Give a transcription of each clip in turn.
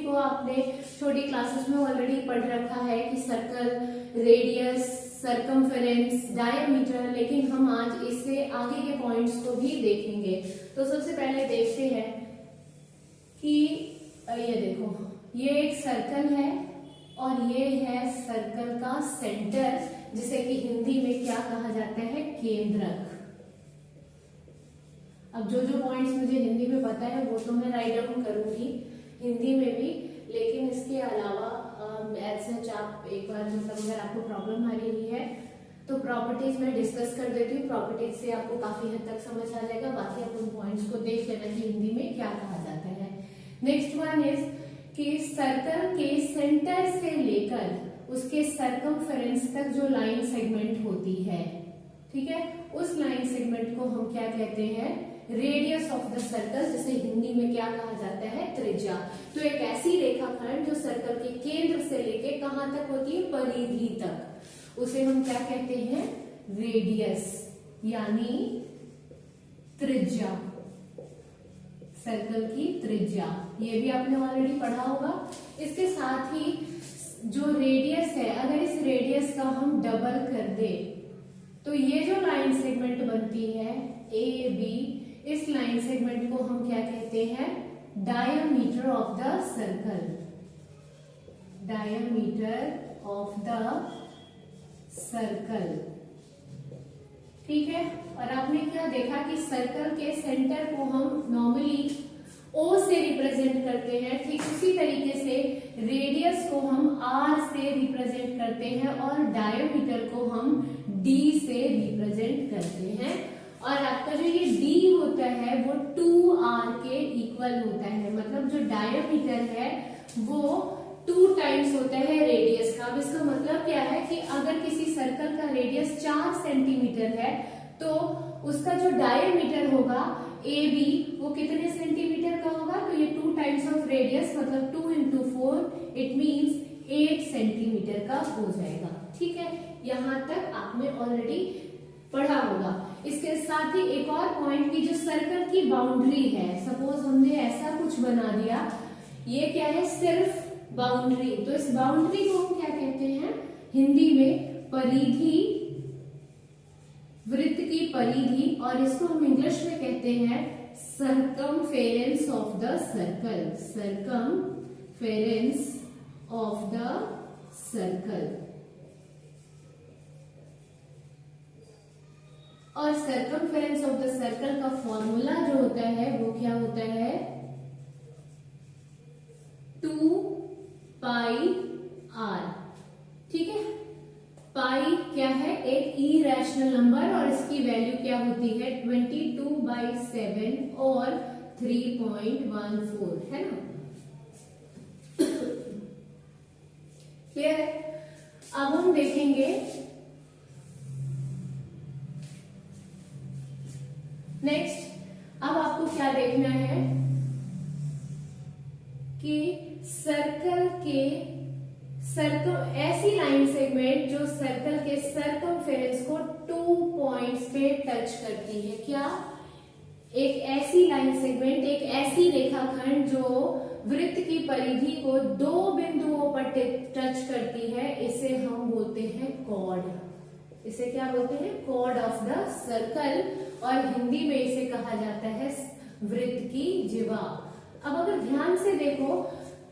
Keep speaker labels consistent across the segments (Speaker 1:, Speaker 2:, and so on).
Speaker 1: को आपने छोटी क्लासेस में ऑलरेडी पढ़ रखा है कि सर्कल, रेडियस, सर्कमफेरेंस, डायमीटर, लेकिन हम आज इससे आगे के पॉइंट्स को भी देखेंगे। तो सबसे पहले देखते हैं कि ये देखो, ये एक सर्कल है और ये है सर्कल का सेंटर, जिसे कि हिंदी में क्या कहा जाता है, केंद्रक। अब जो जो पॉइंट्स मुझे हिंदी में पता है वो तो मैं राइट डाउन करूंगी हिंदी में भी, लेकिन इसके अलावा सच आप एक बार मतलब अगर आपको प्रॉब्लम आ रही है तो प्रॉपर्टीज में डिस्कस कर देती हूँ। प्रॉपर्टीज से आपको काफी हद तक समझ आ जाएगा, बाकी आप उन पॉइंट्स को देख लेना कि हिंदी में क्या कहा जाता है। नेक्स्ट वन इज कि सर्कल के सेंटर से लेकर उसके सर्कमफेरेंस तक जो लाइन सेगमेंट होती है, ठीक है, उस लाइन सेगमेंट को हम क्या कहते हैं, रेडियस ऑफ द सर्कल, जिसे हिंदी में क्या कहा जाता है, त्रिज्या। तो एक ऐसी रेखाखंड जो सर्कल के केंद्र से लेके कहां तक होती है, परिधि तक, उसे हम क्या कहते हैं, रेडियस यानी त्रिज्या, सर्कल की त्रिज्या। ये भी आपने ऑलरेडी पढ़ा होगा। इसके साथ ही जो रेडियस है, अगर इस रेडियस का हम डबल कर दे तो ये जो लाइन सेगमेंट बनती है ए बी, इस लाइन सेगमेंट को हम क्या कहते हैं, diameter of the circle, diameter of the circle, ठीक है। और आपने क्या देखा कि सर्कल के सेंटर को हम नॉर्मली ओ से रिप्रेजेंट करते हैं, ठीक उसी तरीके से रेडियस को हम आर से रिप्रेजेंट करते हैं और डायमीटर को हम डी से रिप्रेजेंट करते हैं। और आपका जो ये डी होता है वो 2r के इक्वल होता है, मतलब जो डायमीटर है वो 2 टाइम्स होता है रेडियस का। अब इसका मतलब क्या है कि अगर किसी सर्कल का रेडियस 4 सेंटीमीटर है तो उसका जो डायमीटर होगा ए बी वो कितने सेंटीमीटर का होगा, तो ये 2 टाइम्स ऑफ रेडियस, मतलब 2 into 4 इट मीन्स 8 सेंटीमीटर का हो जाएगा, ठीक है। यहां तक आपने ऑलरेडी पढ़ा होगा। इसके साथ ही एक और पॉइंट की जो सर्कल की बाउंड्री है, सपोज हमने ऐसा कुछ बना दिया, ये क्या है, सिर्फ बाउंड्री, तो इस बाउंड्री को हम क्या कहते हैं हिंदी में, परिधि, वृत्त की परिधि, और इसको हम इंग्लिश में कहते हैं circumference of the circle, circumference of the circle. और सर्कमफेरेंस ऑफ द सर्कल का फॉर्मूला जो होता है वो क्या होता है, 2 पाई r, ठीक है। पाई क्या है, एक इरेशनल नंबर, और इसकी वैल्यू क्या होती है, 22/7 और 3.14 है ना, क्लियर है। अब हम देखेंगे नेक्स्ट, अब आपको क्या देखना है कि ऐसी लाइन सेगमेंट जो सर्कल के सर्कमफेरेंस को 2 पॉइंट्स पे टच करती है। क्या, एक ऐसी लाइन सेगमेंट, एक ऐसी रेखाखंड जो वृत्त की परिधि को 2 बिंदुओं पर टच करती है, इसे हम बोलते हैं कॉर्ड। इसे क्या बोलते हैं, कॉर्ड ऑफ द सर्कल, और हिंदी में इसे कहा जाता है वृत्त की जिवा। अब अगर ध्यान से देखो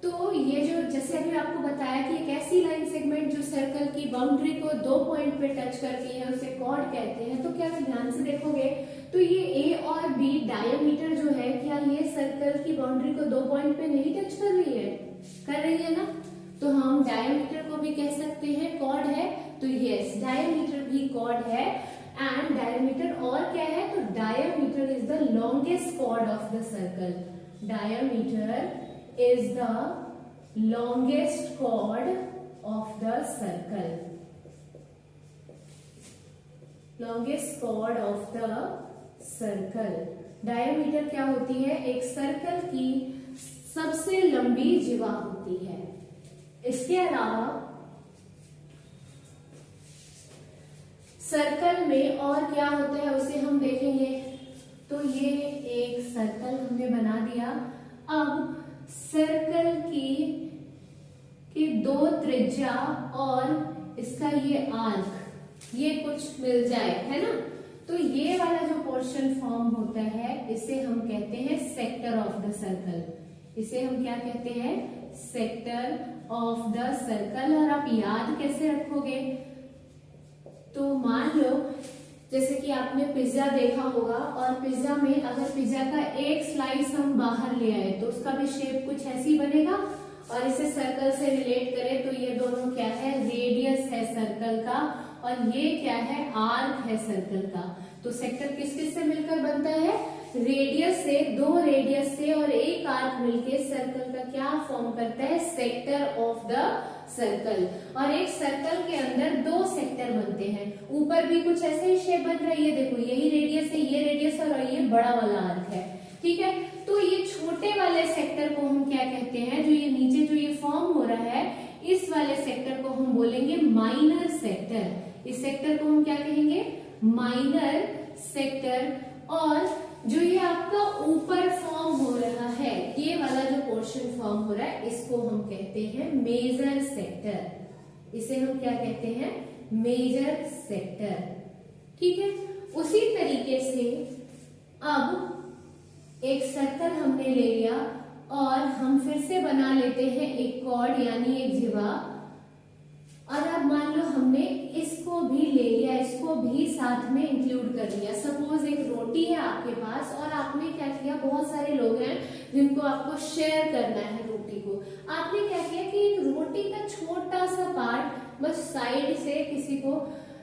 Speaker 1: तो ये जो, जैसे अभी आपको बताया कि एक ऐसी लाइन सेगमेंट जो सर्कल की बाउंड्री को 2 पॉइंट पे टच करती है उसे कॉर्ड कहते हैं। तो क्या अगर ध्यान से देखोगे तो ये ए और बी डायमीटर जो है, क्या ये सर्कल की बाउंड्री को 2 पॉइंट पे नहीं टच कर रही है, कर रही है ना, तो हम डायमीटर को भी कह सकते हैं कॉर्ड है। तो यस, डायमीटर भी कॉर्ड है। एंड डायमीटर और क्या है, तो diameter is the longest chord of the circle, diameter is the longest chord of the circle, longest chord of the circle। Diameter क्या होती है, एक सर्कल की सबसे लंबी जिवा होती है। इसके अलावा सर्कल में और क्या होता है उसे हम देखेंगे। तो ये एक सर्कल हमने बना दिया। अब सर्कल की दो त्रिज्या और इसका ये आर्क ये कुछ मिल जाए, है ना, तो ये वाला जो पोर्शन फॉर्म होता है इसे हम कहते हैं सेक्टर ऑफ द सर्कल। इसे हम क्या कहते हैं? Sector of the circle. और आप याद कैसे रखोगे? तो मान लो जैसे कि आपने पिज्जा देखा होगा, और पिज्जा में अगर पिज्जा का एक स्लाइस हम बाहर ले आए तो उसका भी शेप कुछ ऐसी बनेगा, और इसे सर्कल से रिलेट करें तो ये दोनों क्या है? रेडियस है सर्कल का, और ये क्या है? आर्क है सर्कल का। तो सेक्टर किस किस से मिलकर बनता है? रेडियस से, दो रेडियस से और एक आर्क मिलके सर्कल का क्या फॉर्म करता है? Sector of the circle. और एक सर्कल के अंदर दो सेक्टर बनते हैं, ऊपर भी कुछ ऐसे ही शेप बन रहा है, ये देखो यही रेडियस है, ये रेडियस और ये बड़ा वाला आर्क है, ठीक है। तो ये छोटे वाले सेक्टर को हम क्या कहते हैं? जो ये नीचे जो ये फॉर्म हो रहा है, इस वाले सेक्टर को हम बोलेंगे माइनर सेक्टर। इस सेक्टर को हम क्या कहेंगे? Minor sector. और जो ये आपका ऊपर फॉर्म हो रहा है, ये वाला जो पोर्शन फॉर्म हो रहा है, इसको हम कहते हैं मेजर सेक्टर। इसे हम क्या कहते हैं? मेजर सेक्टर, ठीक है। उसी तरीके से अब एक सर्कल हमने ले लिया और हम फिर से बना लेते हैं एक कॉर्ड यानी एक जिवा, और अब मान लो हमने इसको भी ले लिया, इसको भी साथ में इंक्लूड कर लिया। सपोज एक रोटी है आपके पास और आपने क्या किया, बहुत सारे लोग हैं जिनको आपको शेयर करना है रोटी को, आपने क्या किया कि एक रोटी का छोटा सा पार्ट बस साइड से किसी को,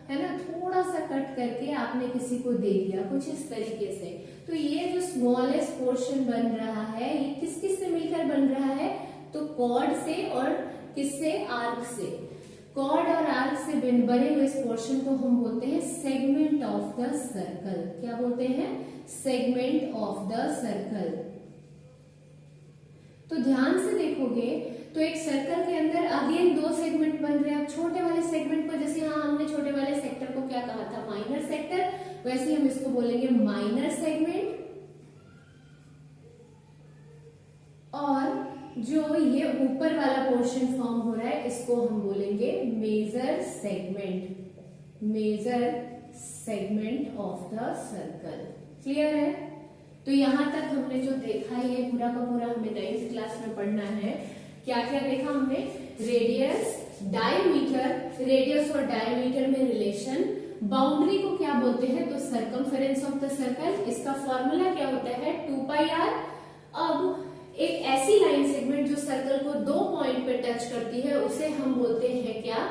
Speaker 1: है ना, थोड़ा सा कट करके आपने किसी को दे दिया, कुछ इस तरीके से। तो ये जो स्मॉलेस्ट पोर्शन बन रहा है, ये किस किस से मिलकर बन रहा है? तो कॉर्ड से और किससे? आर्क से। कॉर्ड और आर्क से बने हुए इस पोर्शन को हम बोलते हैं सेगमेंट ऑफ द सर्कल। क्या बोलते हैं? Segment of the circle. तो ध्यान से देखोगे तो एक सर्कल के अंदर अगेन दो सेगमेंट बन रहे हैं। छोटे वाले सेगमेंट को, जैसे यहाँ हमने छोटे वाले सेक्टर को क्या कहा था? माइनर सेक्टर, वैसे हम इसको बोलेंगे माइनर सेगमेंट। और जो ये ऊपर वाला पोर्शन फॉर्म हो रहा है, इसको हम बोलेंगे major segment. Major segment of the circle. Clear है? तो यहां तक हमने जो देखा है, ये पूरा का पूरा हमें 9th क्लास में पढ़ना है। क्या क्या देखा हमने? रेडियस, डायमीटर, रेडियस और डायमीटर में रिलेशन, बाउंड्री को क्या बोलते हैं? तो सर्कमफेरेंस ऑफ द सर्कल। इसका फॉर्मूला क्या होता है? 2πr। अब एक ऐसी लाइन सेगमेंट जो सर्कल को दो पॉइंट पे टच करती है, उसे हम बोलते हैं क्या?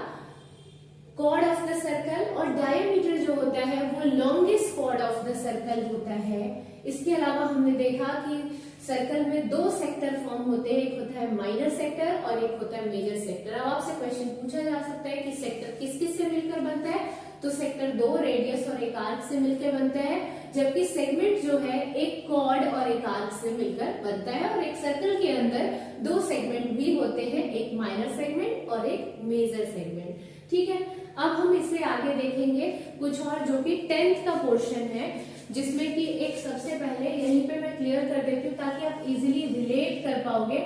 Speaker 1: Chord of the circle. और डायमीटर जो होता है वो longest chord of the circle होता है। इसके अलावा हमने देखा कि सर्कल में दो सेक्टर फॉर्म होते हैं, एक होता है माइनर सेक्टर और एक होता है मेजर सेक्टर। अब आपसे क्वेश्चन पूछा जा सकता है कि सेक्टर किस किस से मिलकर बनता है? तो सेक्टर दो रेडियस और एक आर्क से मिलकर बनता है, जबकि सेगमेंट जो है एक कॉर्ड और एक आर्क से मिलकर बनता है। और एक सर्कल के अंदर दो सेगमेंट भी होते हैं, एक माइनर सेगमेंट और एक मेजर सेगमेंट, ठीक है। अब हम इससे आगे देखेंगे कुछ और जो कि 10th का पोर्शन है, जिसमें कि एक सबसे पहले यहीं पे मैं क्लियर कर देती हूँ ताकि आप इजीली रिलेट कर पाओगे।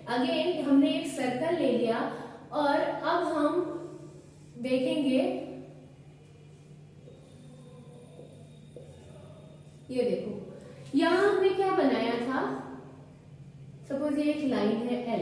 Speaker 1: अगेन हमने एक सर्कल ले लिया और अब हम देखेंगे, ये देखो यहां हमने क्या बनाया था। सपोज ये एक लाइन है L,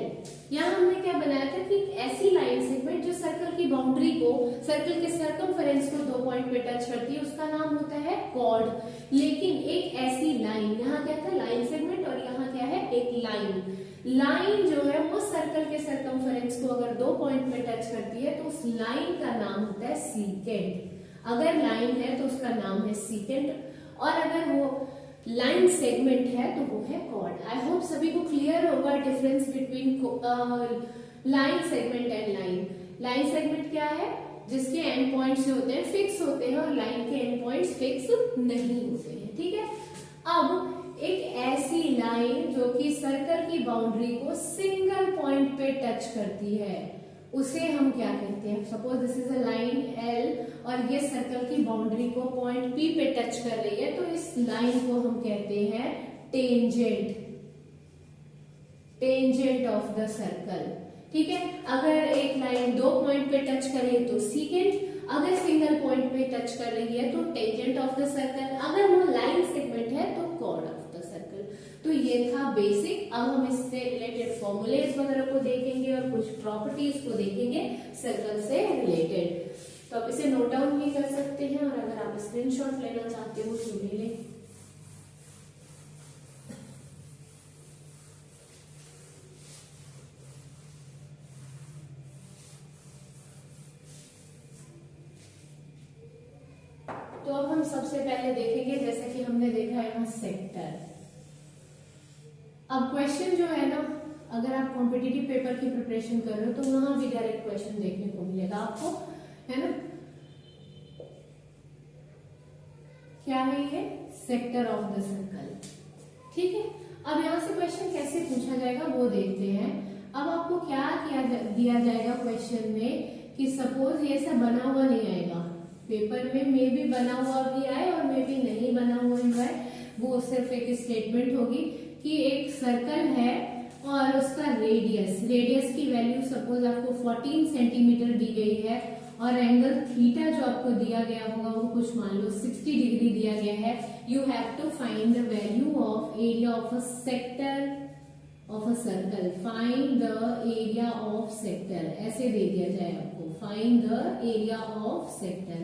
Speaker 1: यहां हमने क्या बनाया था कि ऐसी लाइन सेगमेंट जो सर्कल की बाउंड्री को, सर्कल के सर्कमफेरेंस को दो पॉइंट पे टच करती है, उसका नाम होता है कॉर्ड। लेकिन एक ऐसी लाइन, यहाँ क्या था? लाइन सेगमेंट, और यहाँ क्या है? एक लाइन। लाइन जो है वो सर्कल के सर्कमफेरेंस को अगर दो पॉइंट पे टच करती है तो उस लाइन का नाम होता है सीकेंट। अगर लाइन है तो उसका नाम है सीकेंट, और अगर वो लाइन सेगमेंट है तो वो है कॉर्ड। आई होप सभी को क्लियर होगा difference between line segment and line. Line segment क्या है? जिसके एंड पॉइंट्स जो होते हैं फिक्स होते हैं और लाइन के एंड पॉइंट्स फिक्स नहीं होते हैं, ठीक है। अब एक ऐसी लाइन जो कि सर्कल की बाउंड्री को सिंगल पॉइंट पे टच करती है, उसे हम क्या कहते हैं? Suppose this is a line L और ये सर्कल की बाउंड्री को पॉइंट P पे टच कर रही है, तो इस लाइन को हम कहते हैं tangent, tangent of the circle, ठीक है, अगर एक लाइन 2 पॉइंट पे टच करे तो सीकेंट, अगर सिंगल पॉइंट पे टच कर रही है तो टेंजेंट ऑफ द सर्कल, अगर वो लाइन सेगमेंट है तो कॉर्ड ऑफ द सर्कल। तो ये था बेसिक। अब हम इससे रिलेटेड फॉर्मूलेज वगैरह को देखेंगे और कुछ प्रॉपर्टीज को देखेंगे सर्कल से रिलेटेड। तो आप इसे नोट डाउन भी कर सकते हैं और अगर आप स्क्रीनशॉट लेना चाहते हो तो ले लें। तो अब हम सबसे पहले देखेंगे, जैसे कि हमने देखा है यहाँ सेक्टर। अब क्वेश्चन जो है ना, अगर आप कॉम्पिटिटिव पेपर की प्रिपरेशन कर रहे हो तो वहां भी डायरेक्ट क्वेश्चन देखने को मिलेगा आपको, है ना। क्या है ये? Sector of the circle. ठीक है, अब यहां से क्वेश्चन कैसे पूछा जाएगा वो देखते हैं। अब आपको क्या दिया जाएगा क्वेश्चन में कि सपोज ये सब बना हुआ नहीं आएगा पेपर में, मे भी बना हुआ भी आए और मे भी नहीं बना हुआ भी आए, वो सिर्फ एक स्टेटमेंट होगी कि एक सर्कल है और उसका रेडियस की वैल्यू सपोज आपको 14 सेंटीमीटर दी गई है और एंगल थीटा जो आपको दिया गया होगा वो कुछ मान लो 60 डिग्री दिया गया है। You have to find the value of area of a sector of a circle, find the area of sector, ऐसे दे दिया जाए आपको, find the area of sector.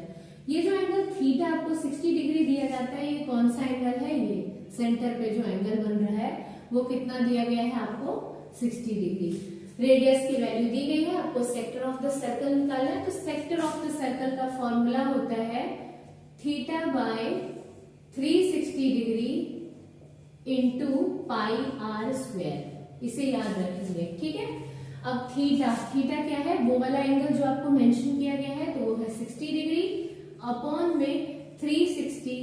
Speaker 1: ये जो एंगल थीटा आपको 60 डिग्री दिया जाता है, ये कौन सा एंगल है? ये सेंटर पे जो एंगल बन रहा है वो कितना दिया गया है आपको? 60 डिग्री। रेडियस की वैल्यू दी गई है, आपको सेक्टर ऑफ द सर्कल निकालना है। तो सेक्टर ऑफ द सर्कल का फॉर्मूला होता है theta by 360 degree into pi R square, इसे याद रखेंगे। ठीक है, अब थीटा क्या है? वो वाला एंगल जो आपको मेंशन किया गया है तो वो है 60 डिग्री अपॉन में 360।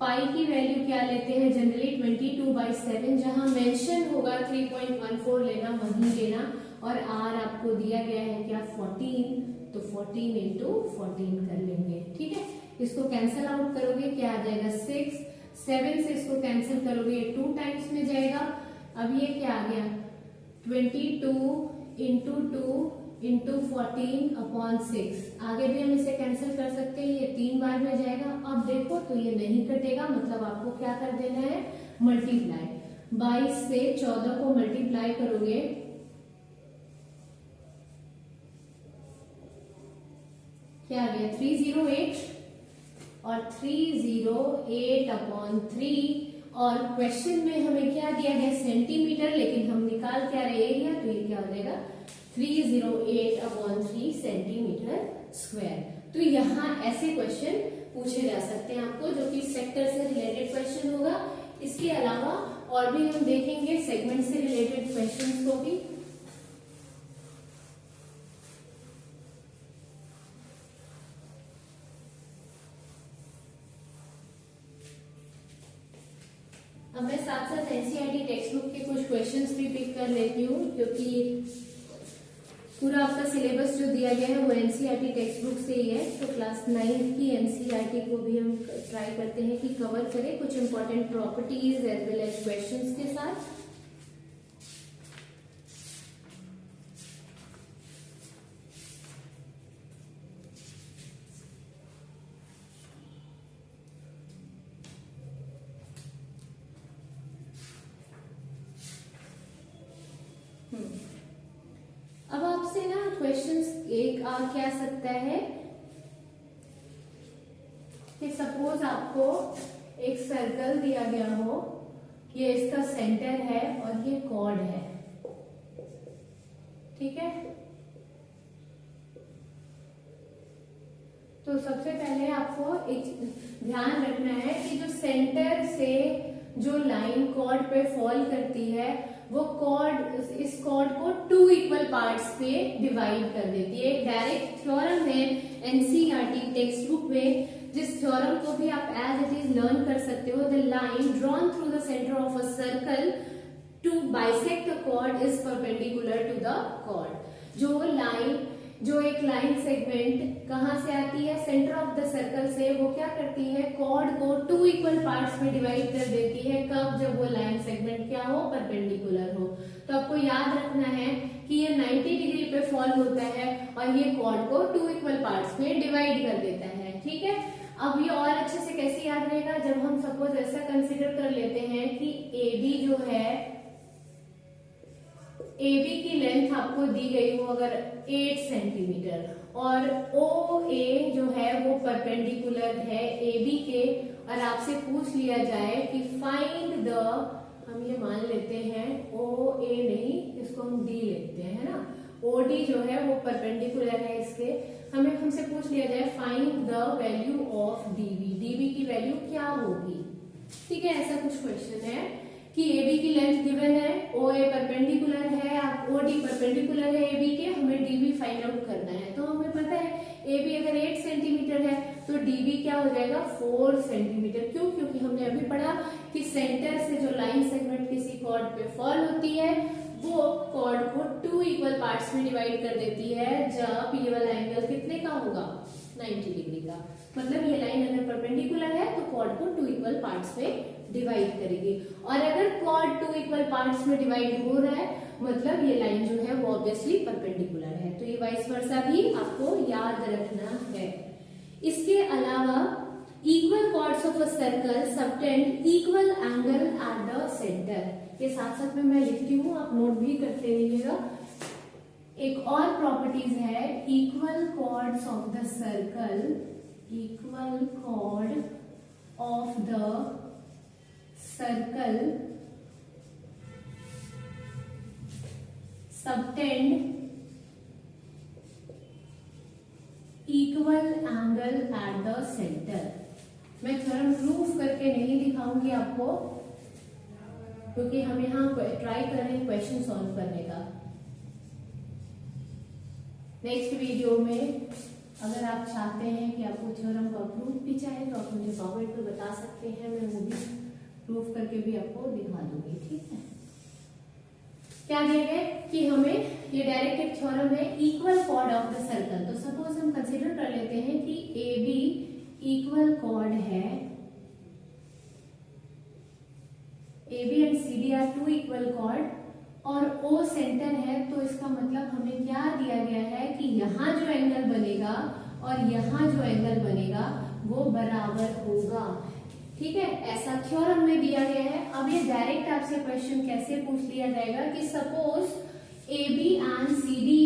Speaker 1: पाई की वैल्यू क्या लेते हैं जनरली? 22/7, जहां मेंशन होगा 3.14 लेना, वही लेना। और आर आपको दिया गया है क्या? 14, तो 14 इंटू 14 कर लेंगे। ठीक है, इसको कैंसल आउट करोगे क्या आ जाएगा? 6। 7 से इसको कैंसिल करोगे, ये 2 टाइम्स में जाएगा। अब ये क्या आ गया? 22 इंटू 2 इंटू 14 अपॉन 6। आगे भी हम इसे कैंसिल कर सकते हैं, ये 3 बार में जाएगा। अब देखो तो ये नहीं कटेगा, मतलब आपको क्या कर देना है? मल्टीप्लाई। 22 से 14 को मल्टीप्लाई करोगे क्या आ गया? 308 और 308 अपॉन 3। और क्वेश्चन में हमें क्या दिया गया? सेंटीमीटर, लेकिन हम निकाल क्या रहे? एरिया, तो ये क्या हो जाएगा? 308 अपॉन 3 सेंटीमीटर स्क्वायर। तो यहाँ ऐसे क्वेश्चन पूछे जा सकते हैं आपको, जो कि सेक्टर से रिलेटेड क्वेश्चन होगा। इसके अलावा और भी हम देखेंगे सेगमेंट से रिलेटेड क्वेश्चंस को भी। अब मैं साथ साथ एनसीईआरटी टेक्स्ट बुक के कुछ क्वेश्चंस भी पिक कर लेती हूँ, क्योंकि पूरा आपका सिलेबस जो दिया गया है वो एनसीईआरटी टेक्स्ट बुक से ही है। तो क्लास 9 की एनसीईआरटी को भी हम ट्राई करते हैं कि कवर करें कुछ important properties as well as questions के साथ। अब आपसे ना क्वेश्चंस एक आ क्या सकता है कि सपोज आपको एक सर्कल दिया गया हो, ये इसका सेंटर है और ये कॉर्ड है। ठीक है, तो सबसे पहले आपको एक ध्यान रखना है कि जो सेंटर से जो लाइन कॉर्ड पे फॉल करती है वो कॉर्ड इस कॉर्ड को 2 इक्वल पार्ट्स पे डिवाइड कर देती है। एक डायरेक्ट थ्योरम है एनसीईआरटी टेक्स्ट बुक में, जिस थ्योरम को भी आप एज इट इज लर्न कर सकते हो। The line drawn through the centre of a circle to bisect the chord is perpendicular to the chord. जो लाइन जो एक लाइन सेगमेंट कहाँ से आती है, सेंटर ऑफ द सर्कल से, वो क्या करती है, कॉर्ड को 2 इक्वल पार्ट्स में डिवाइड कर देती है। कब, जब वो लाइन सेगमेंट क्या हो, परपेंडिकुलर हो। तो आपको याद रखना है कि ये 90 डिग्री पे फॉल होता है और ये कॉर्ड को 2 इक्वल पार्ट्स में डिवाइड कर देता है। ठीक है, अब ये और अच्छे से कैसे याद रहेगा, जब हम सपोज ऐसा कंसिडर कर लेते हैं कि AB जो है, AB की लेंथ आपको दी गई हो अगर 8 सेंटीमीटर और OA जो है वो परपेंडिकुलर है AB के, और आपसे पूछ लिया जाए कि फाइंड द, हम ये मान लेते हैं OA नहीं, इसको हम D लेते हैं ना, OD जो है वो परपेंडिकुलर है इसके, हमसे पूछ लिया जाए find the value of DB की वैल्यू क्या होगी। ठीक है, ऐसा कुछ क्वेश्चन है कि AB की लेंथ गिवन है, OA परपेंडिकुलर है, आप OD परपेंडिकुलर है AB के, हमें DB फाइंड आउट करना है। तो हमें पता है AB अगर 8 सेंटीमीटर है तो DB क्या हो जाएगा, 4 सेंटीमीटर। क्यों, क्योंकि हमने अभी पढ़ा कि सेंटर से जो लाइन सेगमेंट किसी कॉर्ड पे फॉल होती है वो कॉर्ड को 2 इक्वल पार्ट्स में डिवाइड कर देती है जब ये वाला एंगल कितने का होगा, 90 डिग्री का। मतलब ये लाइन अगर परपेंडिकुलर है तो कॉर्ड को 2 इक्वल पार्ट्स में डिवाइड करेगी, और अगर कॉर्ड 2 इक्वल पार्ट्स में डिवाइड हो रहा है मतलब ये लाइन जो है वो ऑब्वियसली परपेंडिकुलर है। तो ये वाइस वर्सा भी आपको याद रखना है। इसके अलावा equal chords of a circle subtend equal angle at the centre, ये साथ साथ में मैं लिखती हूँ, आप नोट भी करते रहिएगा। एक और प्रॉपर्टीज है equal chords of the circle, equal chord of the circle subtend equal angle at the centre. मैं थ्योरम प्रूफ करके नहीं दिखाऊंगी आपको, क्योंकि हम यहाँ ट्राई कर रहे हैं क्वेश्चन सॉल्व करने का। नेक्स्ट वीडियो में अगर आप चाहते हैं कि आपको थ्योरम का प्रूफ भी चाहे तो आप मुझे कमेंट पे बता सकते हैं, मैं वो भी प्रूफ करके भी आपको दिखा दूंगी। ठीक है, क्या दिया गया कि हमें ये डायरेक्ट एक थ्योरम है equal chord of the circle. तो सपोज हम कंसीडर कर लेते हैं कि AB इक्वल कॉर्ड है, AB and CD are 2 equal chord, और O सेंटर है, तो इसका मतलब हमें क्या दिया गया है कि यहाँ जो एंगल बनेगा और यहाँ जो एंगल बनेगा वो बराबर होगा। ठीक है, ऐसा थ्योरम में दिया गया है। अब ये डायरेक्ट आपसे क्वेश्चन कैसे पूछ लिया जाएगा कि suppose AB and CD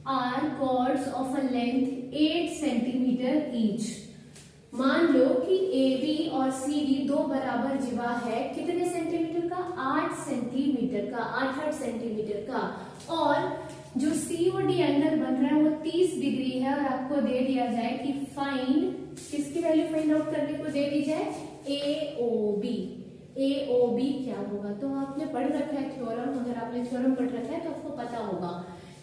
Speaker 1: are chords of a length 8 centimetre each. मान लो कि AB और CD दो बराबर जिवा है, कितने सेंटीमीटर का, 8 सेंटीमीटर का, 8 सेंटीमीटर का, और जो COD एंगल बन रहा है वो 30 डिग्री है, और आपको दे दिया जाए कि फाइंड, किसकी वैल्यू फाइंड आउट करने को दे दी जाए, AOB। AOB क्या होगा, तो आपने पढ़ रखा है थ्योरम, अगर आपने थ्योरम पढ़ रखा है तो आपको पता होगा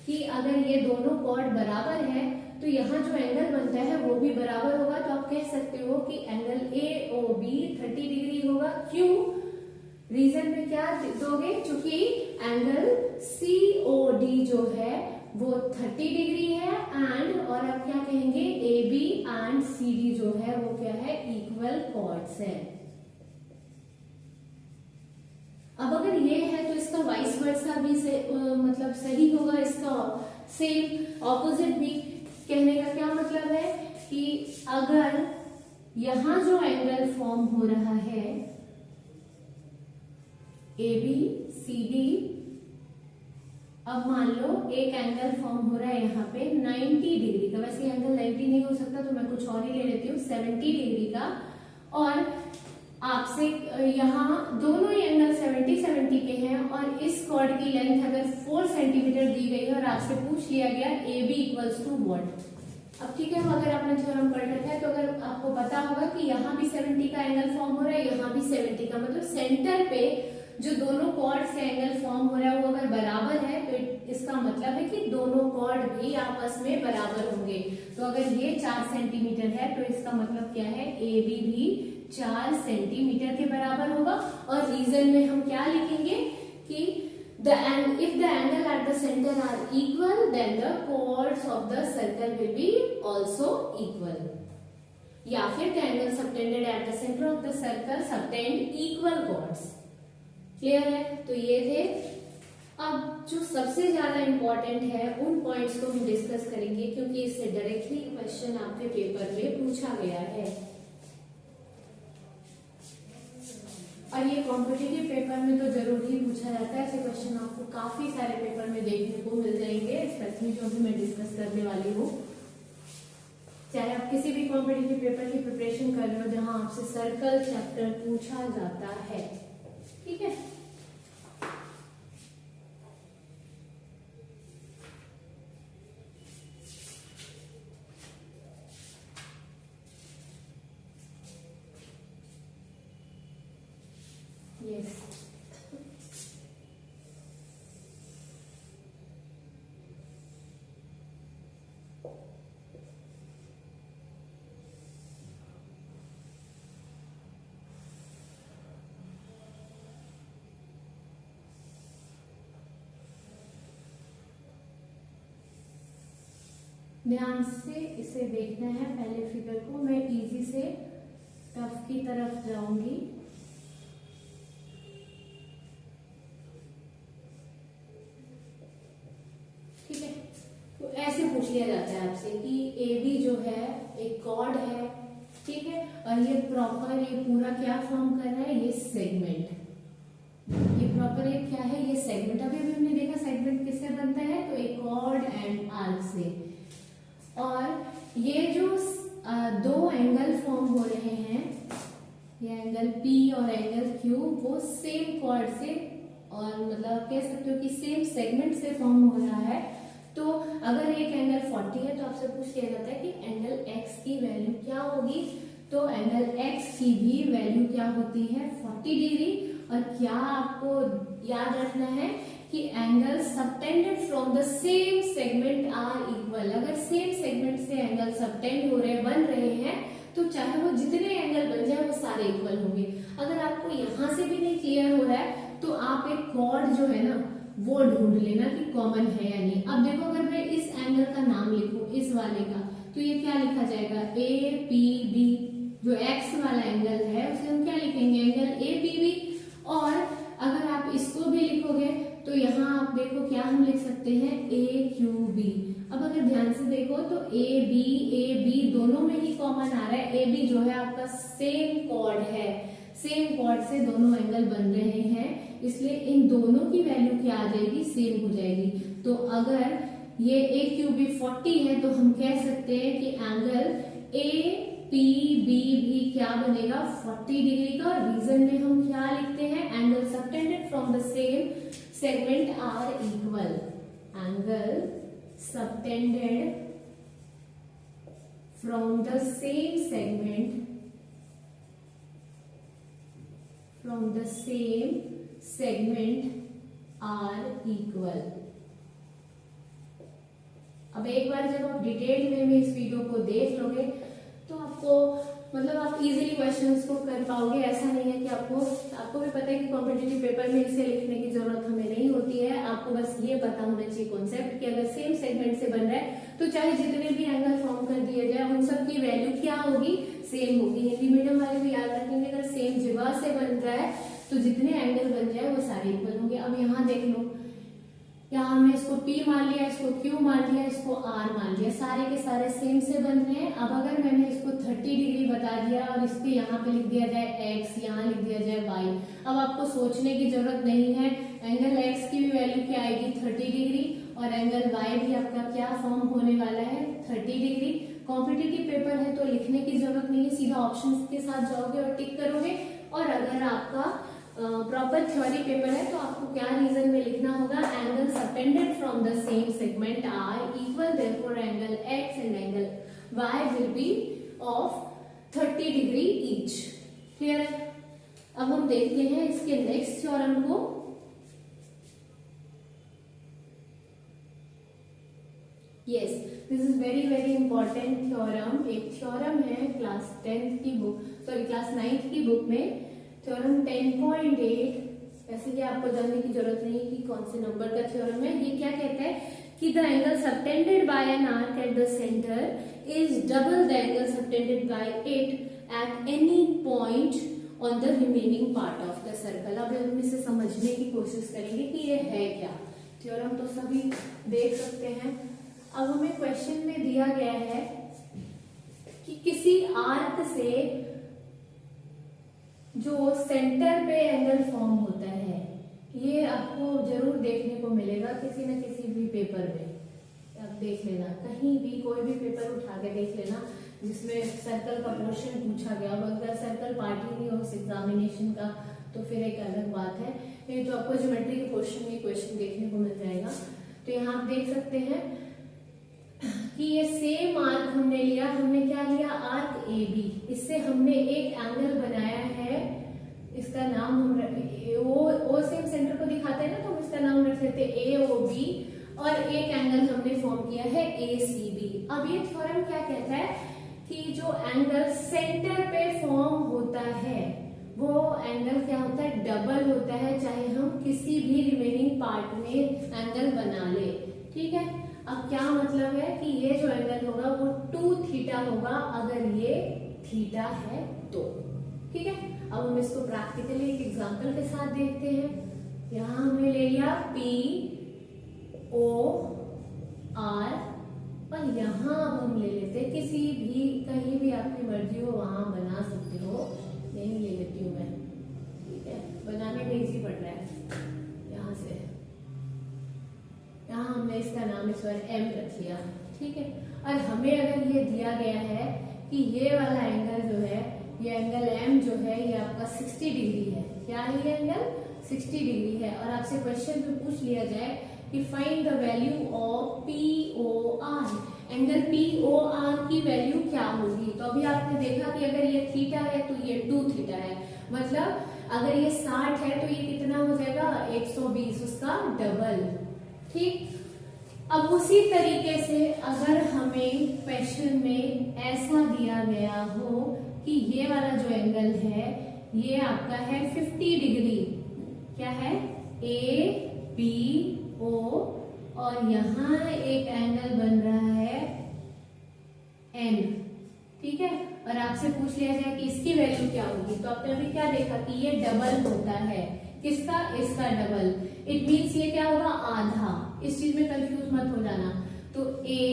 Speaker 1: कि अगर ये दोनों कॉर्ड बराबर है तो यहाँ जो एंगल बनता है वो भी बराबर होगा। तो आप कह सकते हो कि एंगल AOB 30 डिग्री होगा। क्यों, रीजन में क्या दोगे, चूंकि एंगल COD जो है वो 30 डिग्री है, एंड और आप क्या कहेंगे AB एंड CD जो है वो क्या है, इक्वल कॉर्ड्स है। अब अगर ये है तो इसका वाइस वर्सा भी मतलब सही होगा, इसका सेम ऑपोजिट भी। कहने का क्या मतलब है कि अगर यहां जो एंगल फॉर्म हो रहा है AB CD, अब मान लो एक एंगल फॉर्म हो रहा है यहाँ पे 90 डिग्री का, वैसे एंगल 90 नहीं हो सकता तो मैं कुछ और ही ले लेती हूँ 70 डिग्री का, और आपसे यहाँ दोनों ही एंगल 70 के हैं, और इस कॉर्ड की लेंथ अगर 4 सेंटीमीटर दी गई है और आपसे पूछ लिया गया AB इक्वल्स टू व्हाट। अब ठीक है, अगर आपने थ्योरम पढ़ रखा है तो अगर आपको पता होगा कि यहाँ भी 70 का एंगल फॉर्म हो रहा है, यहाँ भी 70 का, मतलब सेंटर पे जो दोनों कॉर्ड से एंगल फॉर्म हो रहा है वो अगर बराबर है तो इसका मतलब है कि दोनों कॉर्ड भी आपस में बराबर होंगे। तो अगर ये 4 सेंटीमीटर है तो इसका मतलब क्या है, AB भी 4 सेंटीमीटर के बराबर होगा। और रीजन में हम क्या लिखेंगे कि if the angle at the center are equal, then the chords of the circle will be also equal. या फिर the angle subtended at the center of the circle subtend equal chords. Clear है? तो ये थे. अब जो सबसे ज्यादा इंपॉर्टेंट है उन पॉइंट्स को हम डिस्कस करेंगे, क्योंकि इससे डायरेक्टली क्वेश्चन आपके पेपर में पूछा गया है और ये कॉम्पिटिटिव पेपर में तो जरूर ही पूछा जाता है. ऐसे क्वेश्चन आपको काफी सारे पेपर में देखने को मिल जाएंगे, स्पेशली जो भी मैं डिस्कस करने वाली हूँ. चाहे आप किसी भी कॉम्पिटिटिव पेपर की प्रिपरेशन कर रहे हो जहां आपसे सर्कल चैप्टर पूछा जाता है. ठीक है. Yes. ध्यान से इसे देखना है. पहले फिगर को मैं इजी से टफ की तरफ जाऊंगी. ठीक है. तो ऐसे पूछ लिया जाता है आपसे कि ए बी जो है एक कॉर्ड है. ठीक है. और ये प्रॉपर ये पूरा क्या फॉर्म कर रहा है? ये सेगमेंट. ये प्रॉपर एक क्या है? ये सेगमेंट. अभी अभी हमने देखा सेगमेंट किससे बनता है? तो एक कॉर्ड एंड आर्क से. और ये जो दो एंगल फॉर्म हो रहे हैं, ये एंगल P और एंगल Q, वो सेम कॉर्ड से और मतलब कह सकते हो कि सेम सेगमेंट से फॉर्म हो रहा है. तो अगर एक एंगल 40 है तो आपसे पूछ लिया जाता है कि एंगल X की वैल्यू क्या होगी. तो एंगल X की भी वैल्यू क्या होती है? 40 डिग्री. और क्या आपको याद रखना है कि angle subtended from the same segment are equal. अगर सेम सेगमेंट से एंगल सबटेंड हो रहे बन रहे हैं तो चाहे वो जितने एंगल बन जाए वो सारे इक्वल होंगे. अगर आपको यहां से भी नहीं क्लियर हो रहा है तो आप एक कॉर्ड जो है ना वो ढूंढ लेना कि कॉमन है या नहीं. अब देखो अगर मैं इस एंगल का नाम लिखूं इस वाले का, तो ये क्या लिखा जाएगा? A P B. जो एक्स वाला एंगल है उसे हम क्या लिखेंगे? Angle A P B. और अगर आप इसको भी लिखोगे तो यहाँ आप देखो क्या हम लिख सकते हैं? ए क्यू बी. अब अगर ध्यान से देखो तो ए बी दोनों में ही कॉमन आ रहा है. ए बी जो है आपका सेम कॉर्ड है, सेम कॉर्ड से दोनों एंगल बन रहे हैं, इसलिए इन दोनों की वैल्यू क्या आ जाएगी? सेम हो जाएगी. तो अगर ये ए क्यू बी 40 है तो हम कह सकते हैं कि एंगल ए पी बी भी क्या बनेगा? 40 डिग्री का. रीजन में हम क्या लिखते हैं? Angle subtended from the same segment are equal. Angle subtended from the same segment are equal. अब एक बार जब आप डिटेल में इस वीडियो को देख लोगे तो आपको मतलब आप इजीली क्वेश्चंस को कर पाओगे. ऐसा नहीं है कि आपको भी पता है कि कॉम्पिटिटिव पेपर में इसे लिखने की जरूरत हमें नहीं होती है. आपको बस ये पता होना चाहिए कॉन्सेप्ट कि अगर सेम सेगमेंट से बन रहा है तो चाहे जितने भी एंगल फॉर्म कर दिए जाए उन सब की वैल्यू क्या होगी? सेम होगी. हिंदी मीडियम वाले भी याद रखेंगे अगर सेम जगह से बन रहा है तो जितने एंगल बन जाए वो सारे इक्वल होंगे. अब यहाँ देख लो, यहाँ हमने इसको P मान लिया, इसको Q मान लिया, इसको R मान लिया. सारे के सारे सेम से बन रहे हैं. अब अगर मैंने इसको 30 डिग्री बता दिया और इसके यहाँ पे लिख दिया जाए X, यहाँ लिख दिया जाए Y. अब आपको सोचने की जरूरत नहीं है. एंगल X की भी वैल्यू क्या आएगी? 30 डिग्री. और एंगल Y भी आपका क्या फॉर्म होने वाला है? 30 डिग्री. कॉम्पिटिटिव पेपर है तो लिखने की जरूरत नहीं है, सीधा ऑप्शंस के साथ जाओगे और टिक करोगे. और अगर आपका प्रॉपर थ्योरी पेपर है तो आपको क्या रीजन में लिखना होगा? Angle subtended from the same segment are equal, therefore angle X and angle Y will be of 30 degree each. Clear है? अब हम देखते हैं इसके नेक्स्ट थ्योरम को. Yes, this is very very important theorem. एक थ्योरम है क्लास 9th की बुक में, थ्योरम 10.8 ऐसे कि आपको जानने की जरूरत नहीं कि कौन से नंबर का थ्योरम है। ये क्या कहता है कि the angle subtended bye an arc eight the centre is double the angle subtended bye it at any point on the remaining part of the circle. अब हम इसे समझने की कोशिश करेंगे कि ये है क्या। थ्योरम तो सभी देख सकते हैं। अब हमें क्वेश्चन में दिया गया है कि किसी आर्क से जो सेंटर पे एंगल फॉर्म होता है, ये आपको जरूर देखने को मिलेगा किसी न किसी भी पेपर में। आप देख लेना, कहीं भी कोई भी पेपर उठा के देख लेना जिसमें सर्कल का पोर्शन पूछा गया। अगर सर्कल पार्ट ही नहीं हो उस एग्जामिनेशन का तो फिर एक अलग बात है, नहीं तो आपको ज्योमेट्री के पोर्शन में क्वेश्चन देखने को मिल जाएगा। तो यहाँ आप देख सकते हैं कि ये सेम आर्क हमने लिया। हमने क्या लिया? Arc A B. इससे हमने एक एंगल बनाया है, इसका नाम हम ओ सेम सेंटर को दिखाते हैं ना, तो हम इसका नाम रख लेते हैं ए ओ बी, और एक एंगल हमने फॉर्म किया है ए सी बी। अब ये थ्योरम क्या कहता है कि जो एंगल सेंटर पे फॉर्म होता है वो एंगल क्या होता है? डबल होता है, चाहे हम किसी भी रिमेनिंग पार्ट में एंगल बना ले। ठीक है। अब क्या मतलब है कि ये जो एंगल होगा वो 2 थीटा होगा अगर ये थीटा है तो। ठीक है। अब हम इसको प्रैक्टिकली एक एग्जांपल के साथ देखते हैं। यहां हमने ले लिया पी ओ आर, और यहां अब हम ले लेते हैं किसी भी, कहीं भी आपकी मर्जी हो वहां बना सकते हो। नहीं ले लेती हूँ मैं। ठीक है, बनाने में इजी पड़ रहा है। यहाँ से यहाँ हमने इसका नाम इस बार एम रख लिया। ठीक है। और हमें अगर ये दिया गया है कि ये वाला एंगल जो है, ये एंगल एम जो है ये आपका 60 डिग्री है। क्या है ये एंगल? 60 डिग्री है। और आपसे क्वेश्चन में पूछ लिया जाए कि find the value of P O R, angle P O R की वैल्यू क्या होगी। तो अभी आपने देखा कि अगर ये थीटा है तो ये 2 थीटा है, मतलब अगर ये 60 है तो ये कितना हो जाएगा? 120, उसका डबल। ठीक। अब उसी तरीके से अगर हमें क्वेश्चन में ऐसा दिया गया हो कि ये वाला जो एंगल है ये आपका है 50 डिग्री, क्या है? ए बी ओ, और यहां एक एंगल बन रहा है एन। ठीक है। और आपसे पूछ लिया जाए कि इसकी वैल्यू क्या होगी, तो आपने अभी क्या देखा कि ये डबल होता है। किसका? इसका डबल। इट मीन्स ये क्या होगा? आधा। इस चीज में कंफ्यूज मत हो जाना। तो ए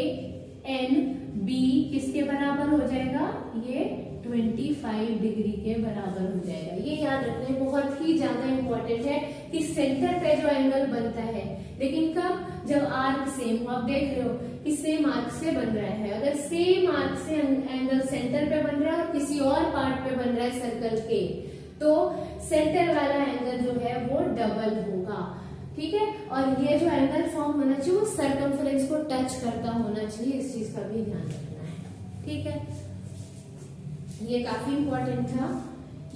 Speaker 1: एन बी किसके बराबर हो जाएगा? ये 25 डिग्री के बराबर हो जाएगा। ये याद रखना बहुत ही ज्यादा इंपॉर्टेंट है कि सेंटर पे जो एंगल बनता है, लेकिन कब? जब आर्क सेम हो। आप देख रहे हो कि सेम आर्क से बन रहा है। अगर सेम आर्क से एंगल सेंटर पे बन रहा है और किसी और पार्ट पे बन रहा है सर्कल के, तो सेंटर वाला एंगल जो है वो डबल होगा। ठीक है। और ये जो एंगल फॉर्म होना चाहिए वो सर्कमफ्रेंस को टच करता होना चाहिए। इस चीज का भी ध्यान रखना है। ठीक है। ये काफी इंपॉर्टेंट था।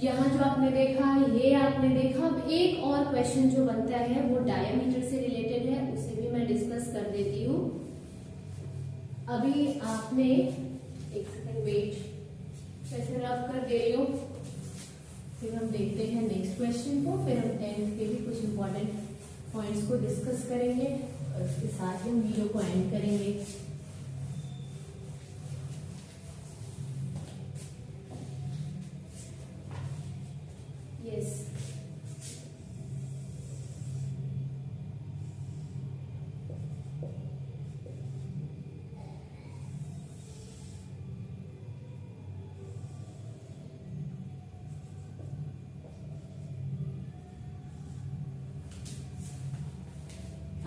Speaker 1: यहाँ जो आपने देखा, ये आपने देखा। अब एक और क्वेश्चन जो बनता है वो डायमीटर से रिलेटेड है, उसे भी मैं डिस्कस कर देती हूँ। अभी आपने एक सेकंड वेट, वैसे रब कर दे रही हूँ, फिर हम देखते हैं नेक्स्ट क्वेश्चन को, फिर हम एंड के भी कुछ इंपॉर्टेंट पॉइंट्स को डिस्कस करेंगे और उसके साथ ही हम वीडियो को एंड करेंगे। यस,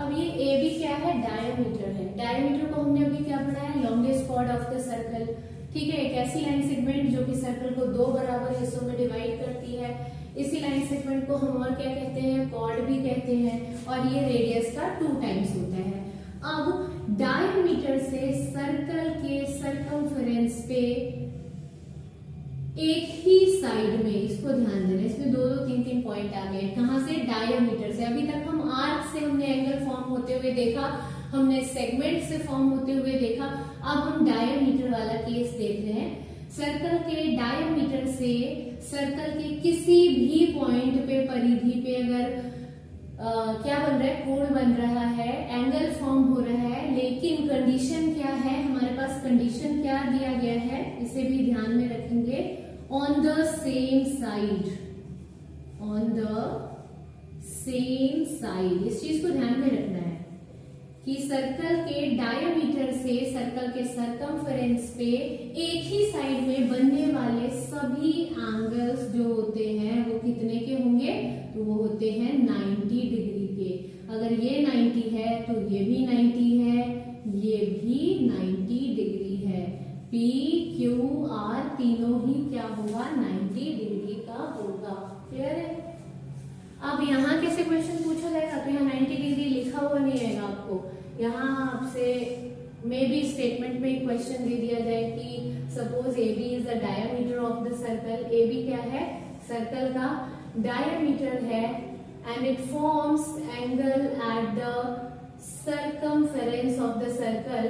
Speaker 1: अब ये ए बी क्या है? डायमीटर है। डायमीटर को हमने अभी क्या पढ़ा है? Longest chord of the circle. ठीक है। एक ऐसी लाइन सेगमेंट जो कि सर्कल को 2 बराबर हिस्सों में डिवाइड करती है। इसी लाइन सेगमेंट को हम और क्या कहते हैं? कॉर्ड भी कहते हैं। और ये रेडियस का 2 टाइम्स होता है। अब डायमीटर से सर्कल के सर्कमफेरेंस पे एक ही साइड में, इसको ध्यान देना, इसमें 2-2, 3-3 पॉइंट आ गए। कहां से? डायमीटर से। अभी तक हम आर्क से हमने एंगल फॉर्म होते हुए देखा, हमने सेगमेंट से फॉर्म होते हुए देखा। अब हम डायमीटर वाला केस देख रहे हैं। सर्कल के डायमीटर से सर्कल के किसी भी पॉइंट पे, परिधि पे अगर क्या बन रहा है, कोण बन रहा है, एंगल फॉर्म हो रहा है, लेकिन कंडीशन क्या है, हमारे पास कंडीशन क्या दिया गया है, इसे भी ध्यान में रखेंगे। On the same side, on the same side, इस चीज को ध्यान में रखना है कि सर्कल के डायमीटर से सर्कल के सरकमफेरेंस पे एक ही साइड में बनने वाले सभी एंगल्स जो होते हैं वो कितने के होंगे, तो वो होते हैं 90 डिग्री के। अगर ये 90 है तो ये भी 90 है, ये भी 90 डिग्री है। P, Q, R तीनों ही क्या होगा, 90 डिग्री का होगा। क्लियर है? अब यहाँ कैसे क्वेश्चन पूछा जाएगा, तो यहाँ 90 डिग्री लिखा हुआ नहीं आएगा आपको। यहाँ आपसे मे बी स्टेटमेंट में एक क्वेश्चन दे दिया जाए कि suppose AB is the diameter of the circle. AB क्या है, सर्कल का डायमीटर है, and it forms angle at the circumference of the circle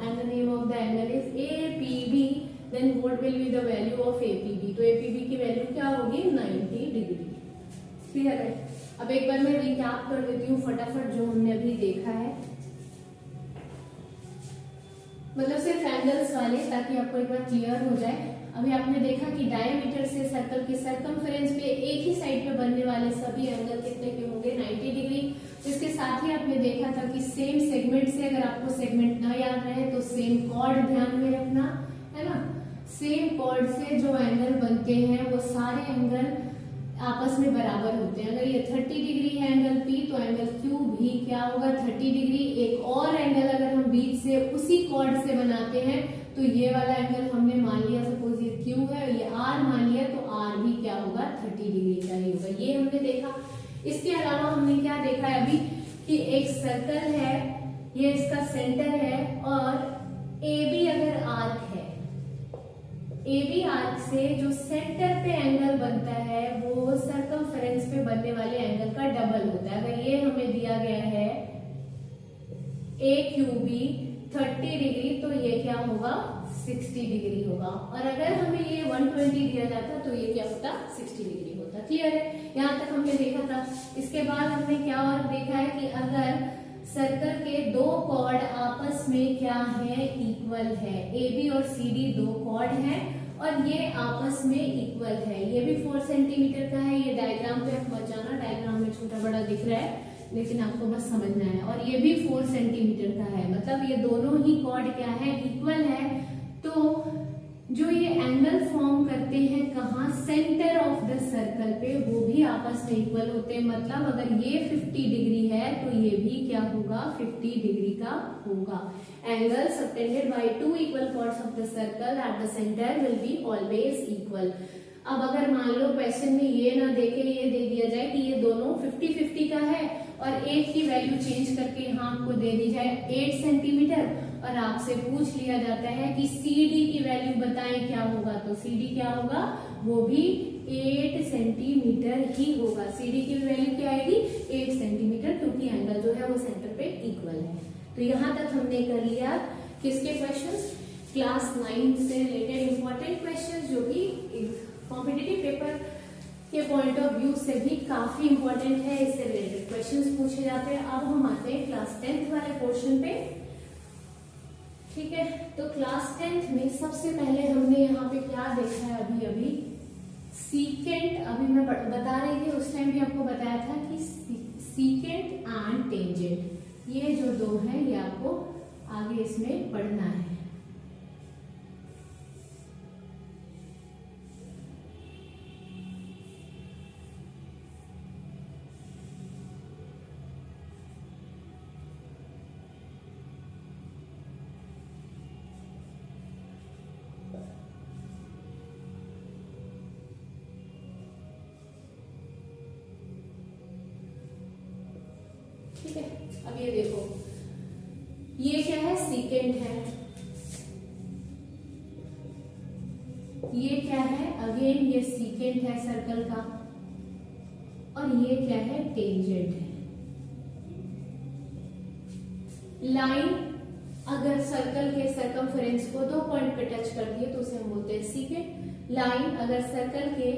Speaker 1: and the name of the angle is APB, then what will be the value of APB? तो APB की value क्या होगी, 90 degree. Clear है? अब एक बार मैं recap कर देती हूँ फटाफट जो हमने अभी देखा है, मतलब सिर्फ एंगल्स वाले, ताकि आपको एक बार क्लियर हो जाए। अभी आपने देखा कि डायमीटर से सर्कल के सरकमफेरेंस पे एक ही साइड पे बनने वाले सभी एंगल कितने के होंगे, 90 डिग्री। इसके साथ ही आपने देखा था कि सेम सेगमेंट से, अगर आपको सेगमेंट ना याद रहे तो सेम कॉर्ड ध्यान में रखना है ना। सेम कॉर्ड से जो एंगल बनते हैं वो सारे एंगल आपस में बराबर होते हैं। अगर ये 30 डिग्री है एंगल P, तो एंगल Q भी क्या होगा, 30 डिग्री। एक और एंगल अगर हम बीच से उसी कॉर्ड से बनाते हैं तो ये वाला एंगल हमने मान लिया, सपोज ये Q है, ये R मान लिया, तो R भी क्या होगा, 30 डिग्री का ही होगा। ये हमने देखा। इसके अलावा हमने क्या देखा है अभी, कि एक सर्कल है, ये इसका सेंटर है, और AB अगर आर्क है, AB आर्क से जो सेंटर पे एंगल बनता है वो सरकमफेरेंस पे बनने वाले एंगल का डबल होता है। अगर ये हमें दिया गया है AQB 30 डिग्री, तो ये क्या होगा, 60 डिग्री होगा। और अगर हमें ये 120 दिया जाता तो ये क्या होता, 60 डिग्री होता। क्लियर है? यहाँ तक हमने देखा था। इसके बाद हमने क्या और देखा है कि अगर सर्कल के दो कॉर्ड आपस में क्या है, इक्वल है, AB और CD दो कॉर्ड हैं और ये आपस में इक्वल है। ये भी 4 सेंटीमीटर का है। ये डायग्राम पे आप बचाना, डायग्राम में छोटा बड़ा दिख रहा है लेकिन आपको बस समझना है। और ये भी 4 सेंटीमीटर का है, मतलब ये दोनों ही कॉर्ड क्या है, इक्वल है। तो जो ये एंगल फॉर्म करते हैं कहाँ, सेंटर ऑफ द सर्कल पे, वो भी आपस में इक्वल होते हैं। मतलब अगर ये 50 डिग्री है तो ये भी क्या होगा, 50 डिग्री का होगा। Angle subtended by 2 equal chords of the circle at the centre will be always equal. अब अगर मान लो क्वेश्चन में ये ना देके ये दे दिया जाए कि ये दोनों 50-50 का है और एक ही वैल्यू चेंज करके यहाँ आपको दे दी जाए 8 सेंटीमीटर, और आपसे पूछ लिया जाता है कि CD की वैल्यू बताएं क्या होगा, तो CD क्या होगा, वो भी 8 सेंटीमीटर ही होगा। CD की वैल्यू क्या आएगी, 8 सेंटीमीटर, क्योंकि एंगल जो है वो सेंटर पे इक्वल है। तो यहाँ तक हमने कर लिया किसके क्वेश्चंस, क्लास 9 से रिलेटेड इंपॉर्टेंट क्वेश्चंस, जो कि कॉम्पिटिटिव पेपर के पॉइंट ऑफ व्यू से भी काफी इंपॉर्टेंट है। इससे रिलेटेड क्वेश्चंस पूछे जाते हैं। अब हम आते हैं क्लास 10th वाले पोर्शन पे। ठीक है, तो क्लास 10th में सबसे पहले हमने यहाँ पे क्या देखा है, अभी सीकेंट। अभी मैं बता रही थी, उस टाइम भी आपको बताया था कि सीकेंट एंड टेंजेंट, ये जो दो है ये आपको आगे इसमें पढ़ना है। ठीक है, अब ये देखो, ये क्या है, सीकेंट है। ये क्या है, अगेन ये सीकेंट है सर्कल का, और ये क्या है, टेंजेंट है। लाइन अगर सर्कल के सरकमफेरेंस को 2 पॉइंट पे टच करती है तो उसे हम बोलते हैं सीकेंट। लाइन अगर सर्कल के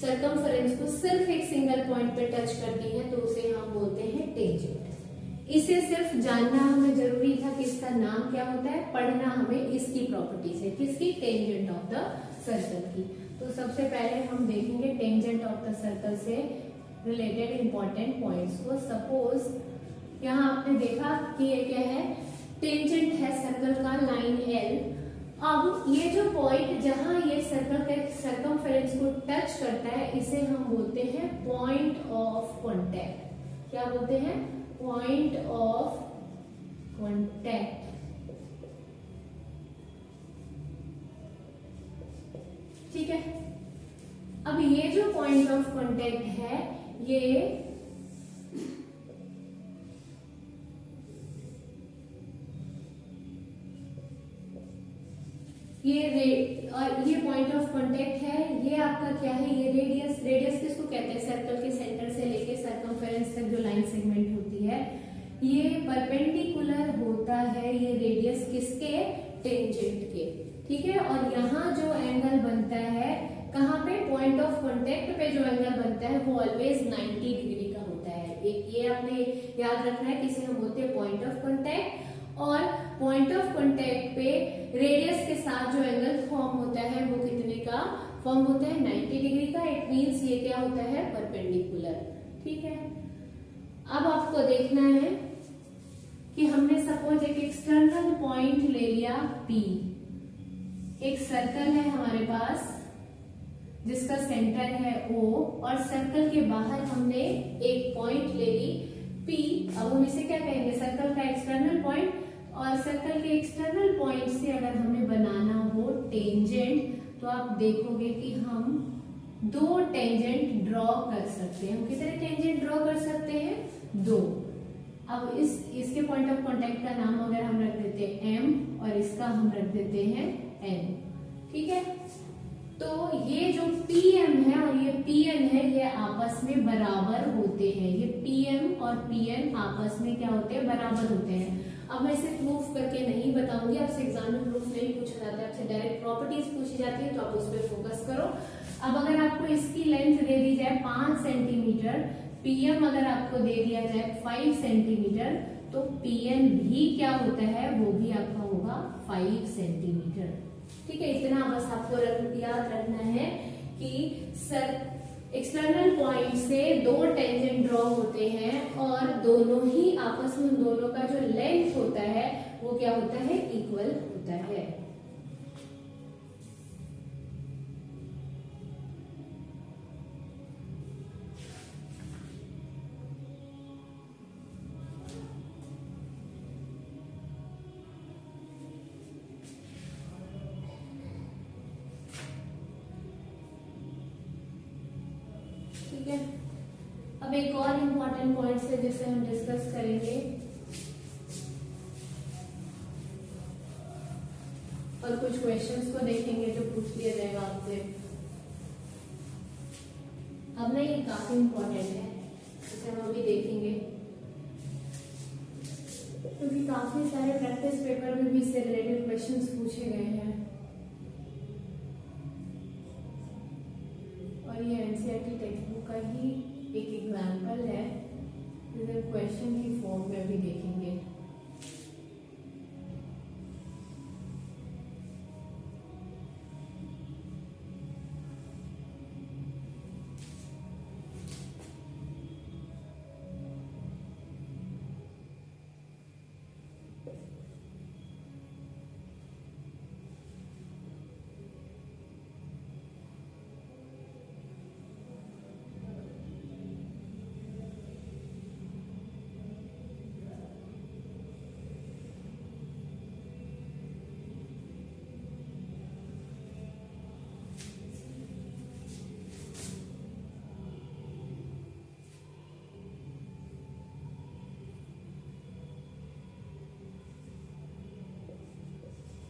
Speaker 1: सरकमफेरेंस को सिर्फ एक सिंगल पॉइंट पे टच करती है तो उसे हम बोलते हैं टेंजेंट। इसे सिर्फ जानना हमें जरूरी था कि इसका नाम क्या होता है, पढ़ना हमें इसकी प्रॉपर्टीज है, किसकी, टेंजेंट ऑफ द सर्कल की। तो सबसे पहले हम देखेंगे टेंजेंट ऑफ द सर्कल से रिलेटेड इंपॉर्टेंट पॉइंट्स को। सपोज यहाँ आपने देखा कि ये क्या है, टेंजेंट है सर्कल का लाइन एल। अब ये जो पॉइंट जहां ये सर्कल के सरकमफेरेंस को टच करता है इसे हम बोलते हैं पॉइंट ऑफ कांटेक्ट। क्या बोलते हैं, पॉइंट ऑफ कांटेक्ट। ठीक है, अब ये जो पॉइंट ऑफ कांटेक्ट है ये पॉइंट ऑफ कांटेक्ट है, ये आपका क्या है, ये रेडियस। रेडियस किसको कहते हैं, सर्कल के सेंटर से लेके सरकमफेरेंस तक जो लाइन सेगमेंट होती है ये परपेंडिकुलर होता है, ये रेडियस किसके, टेंजेंट के। ठीक है, और यहाँ जो एंगल बनता है कहाँ पे, पॉइंट ऑफ कांटेक्ट पे जो एंगल बनता है वो ऑलवेज 90 डिग्री का होता है। एक ये आपने याद रखना है कि इसे हम बोलते हैं पॉइंट ऑफ कांटेक्ट। और पॉइंट ऑफ कांटेक्ट पे रेडियस के साथ जो एंगल फॉर्म होता है वो कितने का फॉर्म होता है, 90 डिग्री का। इट मींस ये क्या होता है, परपेंडिकुलर। ठीक है, अब आपको देखना है कि हमने सपोज एक एक्सटर्नल पॉइंट ले लिया P। एक सर्कल है हमारे पास जिसका सेंटर है O और सर्कल के बाहर हमने एक पॉइंट ले ली P। अब हम इसे क्या कहेंगे, सर्कल का एक्सटर्नल पॉइंट। और सर्कल के एक्सटर्नल पॉइंट से अगर हमें बनाना हो टेंजेंट तो आप देखोगे कि हम 2 टेंजेंट ड्रॉ कर सकते हैं। हम कितने टेंजेंट ड्रॉ कर सकते हैं, 2। अब इसके पॉइंट ऑफ कांटेक्ट का नाम अगर हम रख देते हैं M और इसका हम रख देते हैं N। ठीक है, तो ये जो PM है और ये PN है ये आपस में बराबर होते हैं। ये PM और PN आपस में क्या होते हैं, बराबर होते हैं। अब मैं इसे प्रूफ करके नहीं बताऊंगी, आपसे एग्जाम में प्रूफ नहीं पूछा जाता है, आपसे डायरेक्ट प्रॉपर्टीज पूछी जाती है तो आप उस पर फोकस करो। अब अगर आपको इसकी लेंथ दे दी जाए 5 सेंटीमीटर, PM अगर आपको दे दिया जाए 5 सेंटीमीटर तो PN भी क्या होता है, वो भी आपका होगा 5 सेंटीमीटर। ठीक है, इतना बस आपको याद रखना है कि एक्सटर्नल पॉइंट से 2 टेंजेंट ड्रॉ होते हैं और दोनों ही आपस में, दोनों का जो लेंथ होता है वो क्या होता है, इक्वल होता है। ठीक है, अब एक और इम्पोर्टेंट पॉइंट है जिसे हम डिस्कस करेंगे और कुछ क्वेश्चंस को देखेंगे जो पूछ लिया जाएगा आपसे। अब ना ये काफी इम्पोर्टेंट है, इसे हम अभी देखेंगे क्योंकि काफी सारे प्रैक्टिस पेपर में भी इससे रिलेटेड क्वेश्चंस पूछे गए हैं और ये एनसीईआरटी टेक्स्ट बुक का ही एक एग्जाम्पल है, जिसे क्वेश्चन की फॉर्म में भी देखेंगे।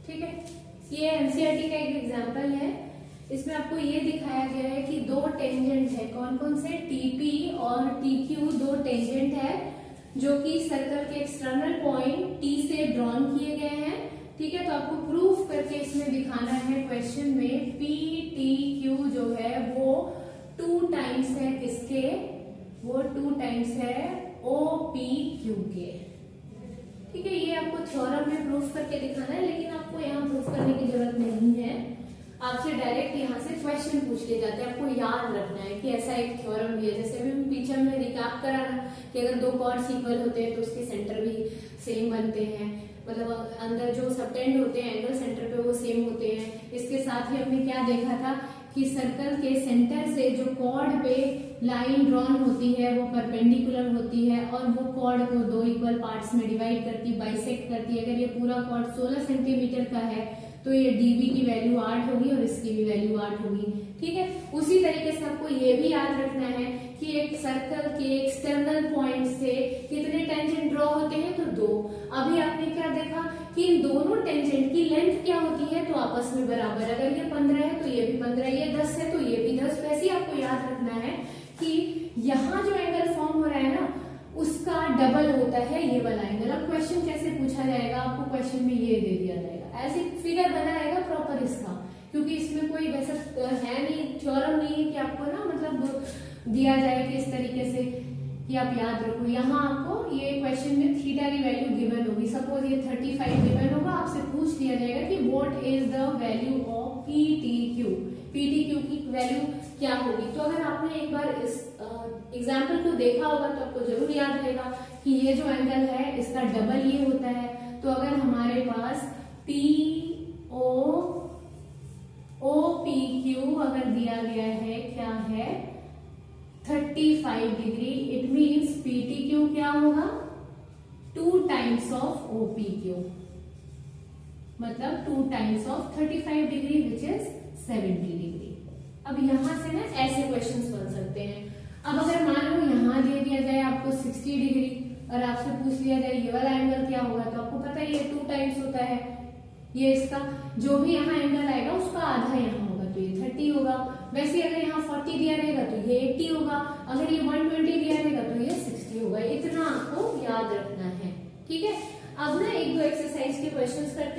Speaker 1: ठीक है, ये एनसीईआरटी का एक एग्जाम्पल है। इसमें आपको ये दिखाया गया है कि 2 टेंजेंट है, कौन कौन से, टीपी और टीक्यू 2 टेंजेंट है जो कि सर्कल के एक्सटर्नल पॉइंट टी से ड्रॉन किए आपको प्रूफ करके इसमें दिखाना है क्वेश्चन में पी टी क्यू जो है वो 2 टाइम्स है किसके, वो 2 टाइम्स है ओ पी क्यू के। ठीक है, ये आपको थ्योरम में प्रूफ करके दिखाना है, लेकिन आपको यहाँ प्रूफ करने की जरूरत नहीं है। आपसे डायरेक्ट यहाँ से क्वेश्चन पूछ लिए जाते हैं, आपको याद रखना है कि ऐसा एक थ्योरम भी है। जैसे अभी पीछे में रिकैप करा ना कि अगर 2 कॉर्ड्स इक्वल होते हैं तो उसके सेंटर भी सेम बनते हैं, मतलब अंदर जो सबटेंड होते हैं एंगल सेंटर पे वो सेम होते हैं। इसके साथ ही हमने क्या देखा था कि सर्कल के सेंटर से जो कॉर्ड पे लाइन ड्रॉन होती है वो परपेंडिकुलर होती है और वो कॉर्ड को 2 इक्वल पार्ट्स में डिवाइड करती, बाइसेक्ट करती है। अगर ये पूरा कॉर्ड 16 सेंटीमीटर का है तो ये डीबी की वैल्यू 8 होगी और इसकी भी वैल्यू 8 होगी। ठीक है, उसी तरीके से आपको ये भी याद रखना है कि एक सर्कल के एक्सटर्नल पॉइंट से कितने टेंजेंट ड्रॉ होते हैं, तो 2। अभी आपने क्या देखा कि इन दोनों टेंजेंट की लेंथ क्या होती है, तो आपस में बराबर। अगर ये 15 है तो ये भी 15, ये 10 है तो ये भी 10। वैसे ही आपको याद रखना है कि यहाँ जो एंगल फॉर्म हो रहा है ना उसका डबल होता है ये वाला एंगल। अब क्वेश्चन कैसे पूछा जाएगा, आपको क्वेश्चन में ये दे दिया जाएगा, ऐसे फिगर बनाएगा प्रॉपर इसका, क्योंकि इसमें कोई वैसा है नहीं, थ्योरम नहीं है कि आपको ना मतलब दिया जाए कि इस तरीके से कि आप याद रखो। यहाँ आपको ये क्वेश्चन में थीटा की वैल्यू गिवन होगी। सपोज ये 35 गिवन होगा, आपसे पूछ लिया जाएगा कि what is the value of P T Q, P T Q की वैल्यू क्या होगी। तो अगर आपने एक बार इस एग्जाम्पल को देखा होगा तो आपको जरूर याद रहेगा कि ये जो एंगल है इसका डबल ये होता है। तो अगर हमारे पास पी ओ पी क्यू अगर दिया गया है क्या है 35 degree, it means P T Q क्या होगा 2 times of O P Q, मतलब 2 times of 35 degree which is 70 degree. अब यहां से ना ऐसे क्वेश्चंस बन सकते हैं। अब अगर मान लो यहां दे दिया जाए आपको 60 डिग्री और आपसे पूछ लिया जाए ये वाला एंगल क्या होगा, तो आपको पता है ये 2 टाइम्स होता है, ये इसका जो भी यहाँ एंगल आएगा उसका आधा यहाँ होगा तो ये 30 होगा। वैसे अगर यहाँ 40 दिया रहेगा तो ये 80 होगा, अगर ये 120 दिया रहेगा तो ये 60 होगा। इतना आपको याद रखना है। ठीक है, अब ना 1-2 एक्सरसाइज के क्वेश्चंस करते हैं।